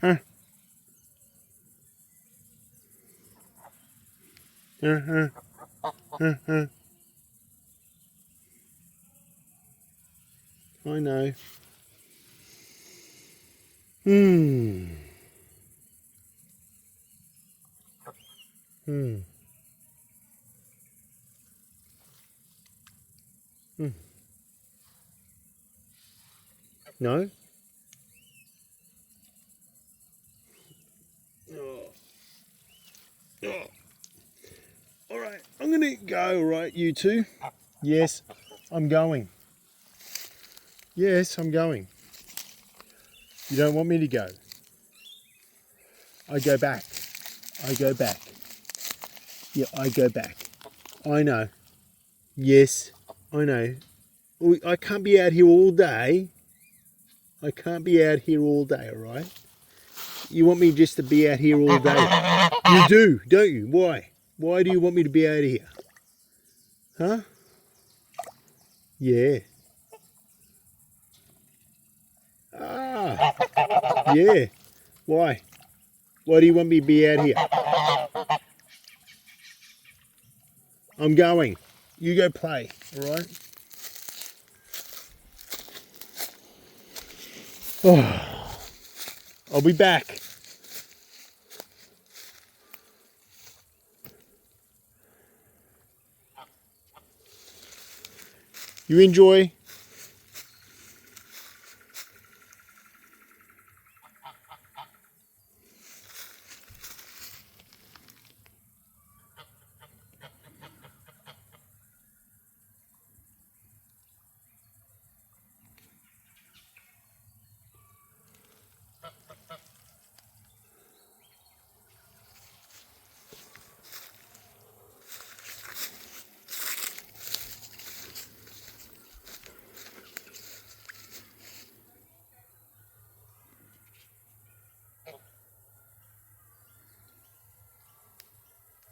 Huh? Uh-huh. Uh-huh. I know. Hmm. Hmm. Hmm. No? Oh. Oh. All right, I'm gonna go, right, you two? Yes, I'm going. Yes, I'm going. You don't want me to go? I go back. I go back. Yeah, I go back. I know. Yes, I know. I can't be out here all day. I can't be out here all day, all right? You want me just to be out here all day? You do, don't you? Why? Why do you want me to be out here? Huh? Yeah. Ah, yeah. Why? Why do you want me to be out here? I'm going. You go play, all right? Oh, I'll be back. You enjoy.